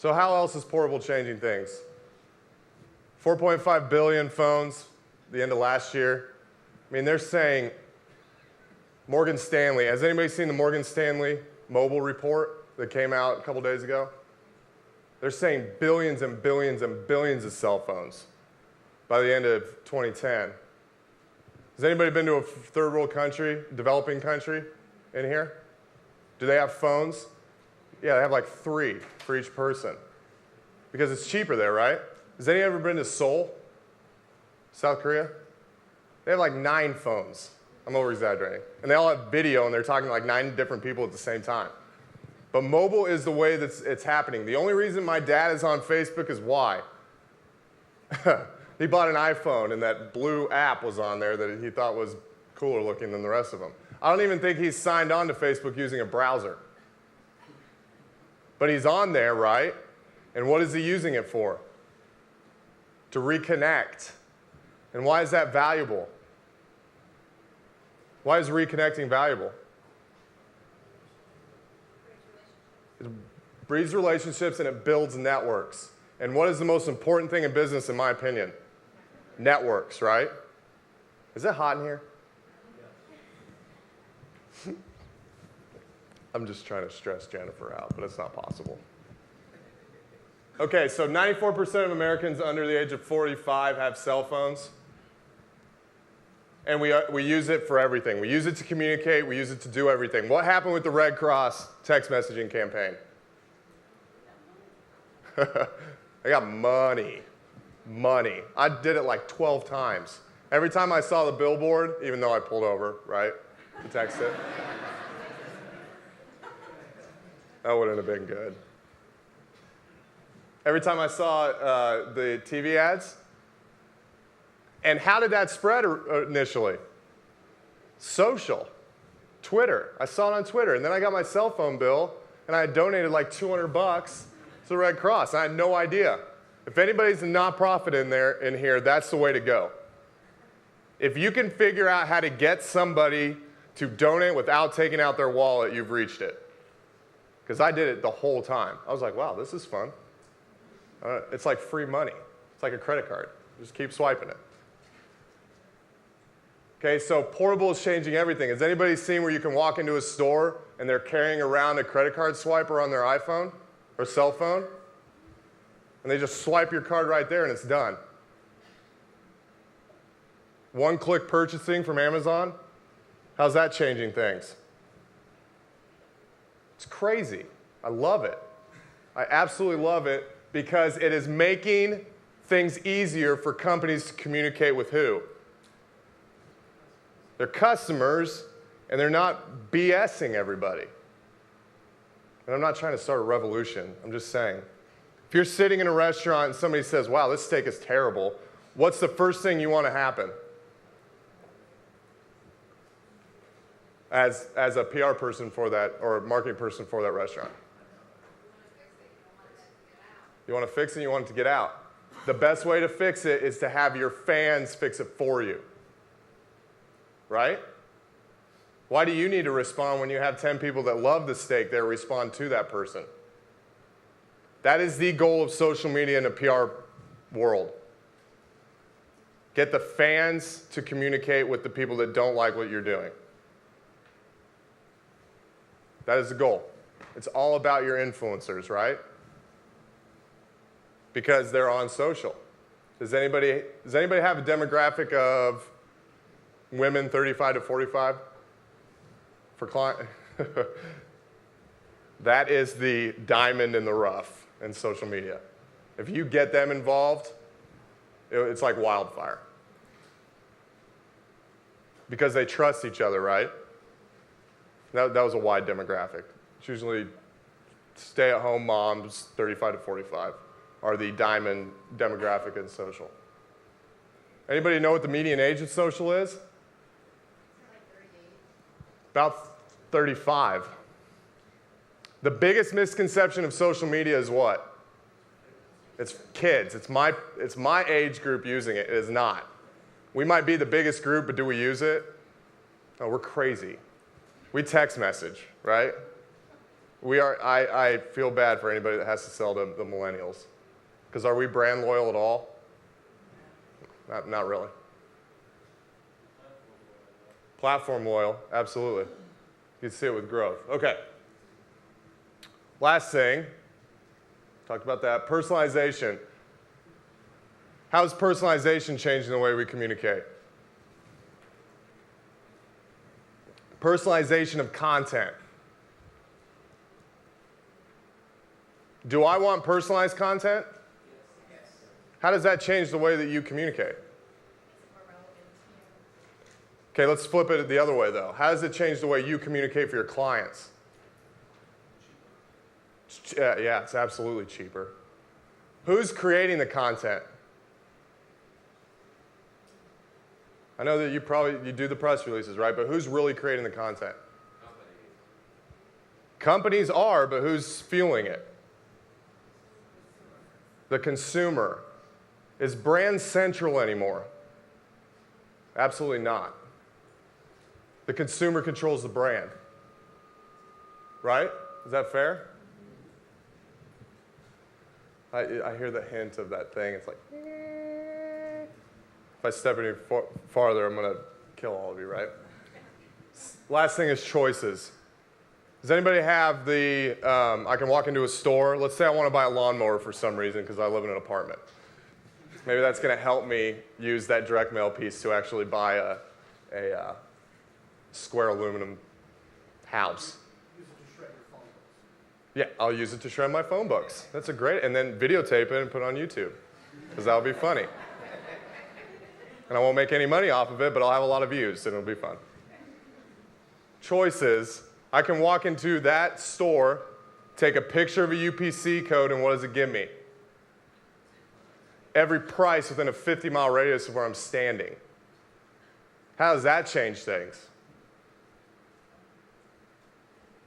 So how else is portable changing things? 4.5 billion phones the end of last year. I mean, they're saying Morgan Stanley. Has anybody seen the Morgan Stanley mobile report that came out a couple days ago? They're saying billions and billions and billions of cell phones by the end of 2010. Has anybody been to a third world country, developing country in here? Do they have phones? Yeah, they have like 3 for each person because it's cheaper there, right? Has anyone ever been to Seoul, South Korea? They have like 9 phones. I'm over-exaggerating. And they all have video, and they're talking to like 9 different people at the same time. But mobile is the way that it's happening. The only reason my dad is on Facebook is why? He bought an iPhone, and that blue app was on there that he thought was cooler looking than the rest of them. I don't even think he's signed on to Facebook using a browser. But he's on there, right? And what is he using it for? To reconnect. And why is that valuable? Why is reconnecting valuable? It breeds relationships and it builds networks. And what is the most important thing in business, in my opinion? Networks, right? Is it hot in here? I'm just trying to stress Jennifer out, but it's not possible. Okay, so 94% of Americans under the age of 45 have cell phones. And we use it for everything. We use it to communicate. We use it to do everything. What happened with the Red Cross text messaging campaign? I got money. Money. I did it like 12 times. Every time I saw the billboard, even though I pulled over, right, to text it. That wouldn't have been good. Every time I saw the TV ads. And how did that spread initially? Social. Twitter. I saw it on Twitter. And then I got my cell phone bill, and I had donated like $200 to the Red Cross. I had no idea. If anybody's a nonprofit in here, that's the way to go. If you can figure out how to get somebody to donate without taking out their wallet, you've reached it. Because I did it the whole time. I was like, wow, this is fun. It's like free money. It's like a credit card. Just keep swiping it. Okay, so portable is changing everything. Has anybody seen where you can walk into a store and they're carrying around a credit card swiper on their iPhone or cell phone? And they just swipe your card right there and it's done. One-click purchasing from Amazon. How's that changing things? It's crazy. I love it. I absolutely love it because it is making things easier for companies to communicate with who? Their customers, and they're not BSing everybody. And I'm not trying to start a revolution. I'm just saying. If you're sitting in a restaurant and somebody says, wow, this steak is terrible, what's the first thing you want to happen? As a PR person for that, or a marketing person for that restaurant. You want to fix it, you want it to get out. The best way to fix it is to have your fans fix it for you. Right? Why do you need to respond when you have 10 people that love the steak that respond to that person? That is the goal of social media in the PR world. Get the fans to communicate with the people that don't like what you're doing. That is the goal. It's all about your influencers, right? Because they're on social. Does anybody have a demographic of women 35 to 45 for client? That is the diamond in the rough in social media. If you get them involved, it's like wildfire. Because they trust each other, right? That was a wide demographic. It's usually stay-at-home moms, 35 to 45, are the diamond demographic in social. Anybody know what the median age of social is? About 35. The biggest misconception of social media is what? It's kids. It's my age group using it. It is not. We might be the biggest group, but do we use it? Oh, we're crazy. We text message, right? I feel bad for anybody that has to sell to the millennials. Because are we brand loyal at all? Not really. Platform loyal, absolutely. You can see it with growth. Okay. Last thing, talked about that, personalization. How's personalization changing the way we communicate? Personalization of content. Do I want personalized content? Yes. How does that change the way that you communicate? Okay, let's flip it the other way, though. How does it change the way you communicate for your clients? Yeah, it's absolutely cheaper. Who's creating the content? I know that you do the press releases, right? But who's really creating the content? Companies are, but who's fueling it? The consumer. Is brand central anymore? Absolutely not. The consumer controls the brand. Right? Is that fair? I hear the hint of that thing. It's like, if I step any farther, I'm going to kill all of you, right? Last thing is choices. Does anybody have I can walk into a store. Let's say I want to buy a lawnmower for some reason because I live in an apartment. Maybe that's going to help me use that direct mail piece to actually buy a square aluminum house. Use it to shred your phone books. Yeah, I'll use it to shred my phone books. That's a great, and then videotape it and put it on YouTube because that'll be funny. And I won't make any money off of it, but I'll have a lot of views and it'll be fun. Choices. I can walk into that store, take a picture of a UPC code, and what does it give me? Every price within a 50-mile radius of where I'm standing. How does that change things?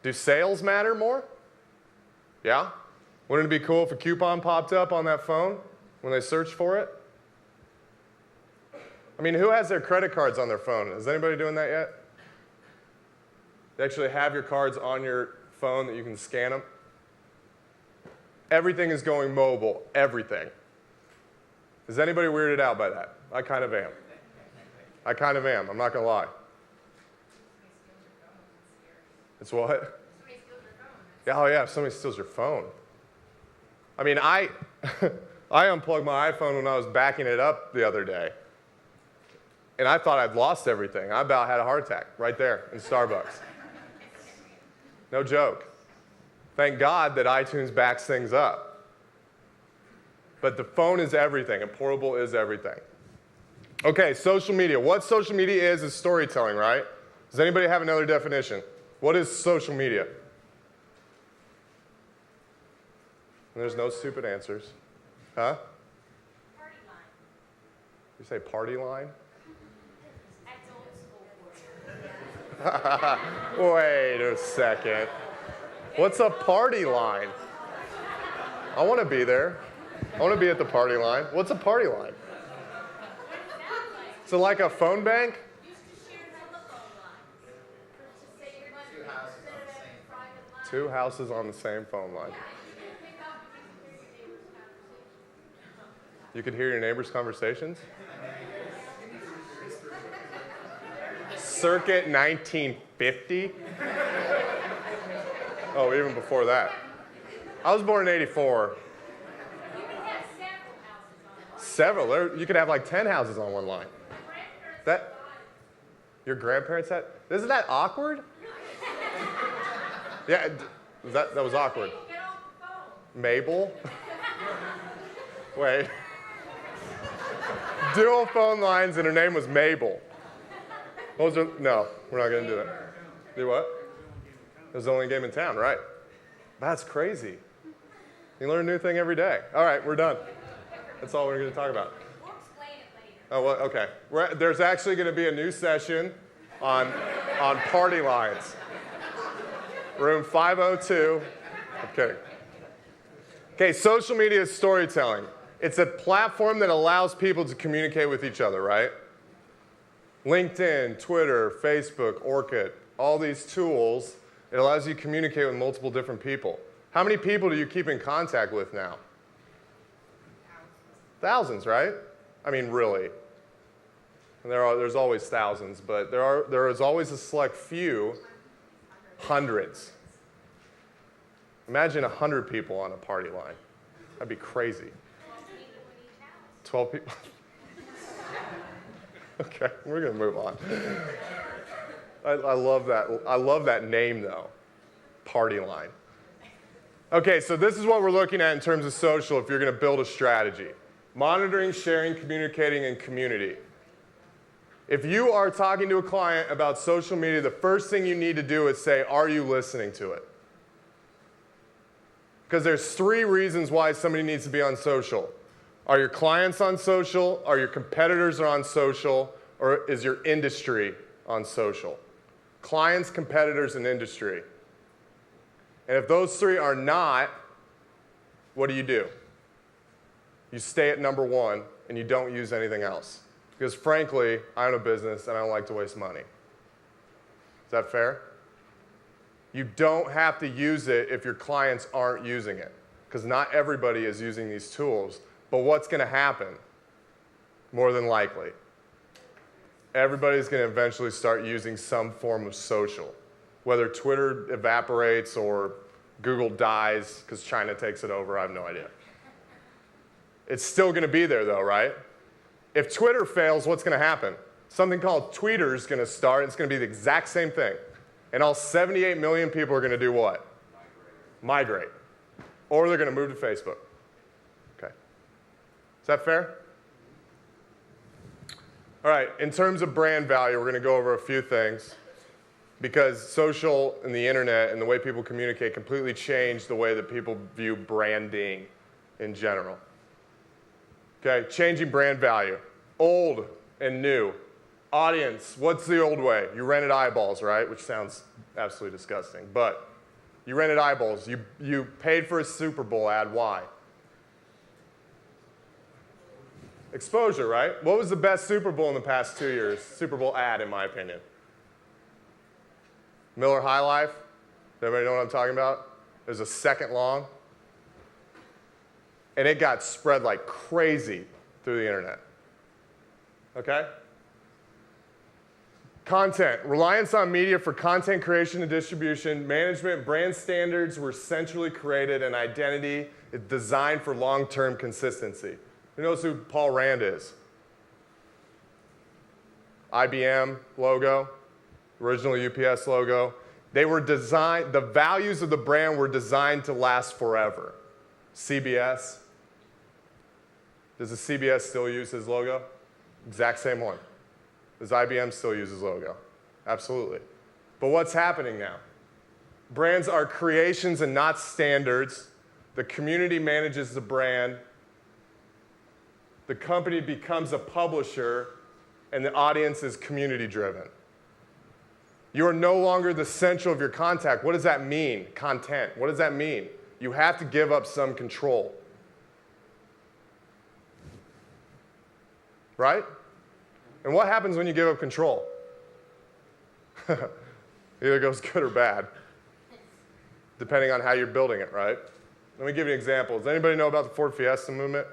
Do sales matter more? Yeah? Wouldn't it be cool if a coupon popped up on that phone when they searched for it? I mean, who has their credit cards on their phone? Is anybody doing that yet? They actually have your cards on your phone that you can scan them. Everything is going mobile, everything. Is anybody weirded out by that? I kind of am. I'm not going to lie. It's what? Yeah, oh yeah, if somebody steals your phone. I mean, I unplugged my iPhone when I was backing it up the other day. And I thought I'd lost everything. I about had a heart attack right there in Starbucks. No joke. Thank God that iTunes backs things up. But the phone is everything, and portable is everything. Okay, social media. What social media is storytelling, right? Does anybody have another definition? What is social media? And there's no stupid answers. Huh? Party line. You say party line? That's old school for you. Wait a second. What's a party line? I want to be there. I want to be at the party line. What's a party line? So like a phone bank? Used to share telephone lines. To say your money. Private line. Two houses on the same phone line. You could hear your neighbor's conversations? Circuit 1950? Oh, even before that. I was born in 84. You can have several houses on one. Several. You could have like 10 houses on one line. That, your grandparents had? Isn't that awkward? Yeah, that was awkward. Get off the phone. Mabel? Wait. Dual phone lines and her name was Mabel. No, we're not going to do that. Do what? It was the only game in town, right? That's crazy. You learn a new thing every day. All right, we're done. That's all we're going to talk about. We'll explain it later. Oh, well, okay. There's actually going to be a new session on party lines. Room 502. I'm kidding. Okay, social media is storytelling. It's a platform that allows people to communicate with each other, right? LinkedIn, Twitter, Facebook, Orkut, all these tools It allows you to communicate with multiple different people. How many people do you keep in contact with now? Thousands, right? I mean, really. And there's always thousands, but there is always a select few, hundreds. Imagine 100 people on a party line. That'd be crazy. 12 people? Okay, we're going to move on. I love that. I love that name, though. Party line. Okay, so this is what we're looking at in terms of social if you're going to build a strategy. Monitoring, sharing, communicating, and community. If you are talking to a client about social media, the first thing you need to do is say, are you listening to it? Because there's 3 reasons why somebody needs to be on social. Are your clients on social? Are your competitors on social? Or is your industry on social? Clients, competitors, and industry. And if those 3 are not, what do? You stay at number 1 and you don't use anything else. Because frankly, I own a business and I don't like to waste money. Is that fair? You don't have to use it if your clients aren't using it. Because not everybody is using these tools. But what's going to happen? More than likely, everybody's going to eventually start using some form of social. Whether Twitter evaporates or Google dies because China takes it over, I have no idea. It's still going to be there though, right? If Twitter fails, what's going to happen? Something called Tweeter is going to start. It's going to be the exact same thing. And all 78 million people are going to do what? Migrate. Or they're going to move to Facebook. Okay. Is that fair? All right, in terms of brand value, we're going to go over a few things because social and the internet and the way people communicate completely changed the way that people view branding in general. Okay, changing brand value. Old and new. Audience, what's the old way? You rented eyeballs, right? Which sounds absolutely disgusting, but you rented eyeballs. You paid for a Super Bowl ad, why? Exposure, right? What was the best Super Bowl in the past 2 years? Super Bowl ad, in my opinion. Miller High Life. Does everybody know what I'm talking about? It was a second long. And it got spread like crazy through the internet. Okay? Content. Reliance on media for content creation and distribution. Management. Brand standards were centrally created, and identity is designed for long-term consistency. Who knows who Paul Rand is? IBM logo, original UPS logo. They were designed, the values of the brand were designed to last forever. CBS. Does the CBS still use his logo? Exact same one. Does IBM still use his logo? Absolutely. But what's happening now? Brands are creations and not standards. The community manages the brand. The company becomes a publisher, and the audience is community-driven. You are no longer the center of your content. What does that mean? Content. What does that mean? You have to give up some control. Right? And what happens when you give up control? Either goes good or bad, depending on how you're building it, right? Let me give you an example. Does anybody know about the Ford Fiesta movement?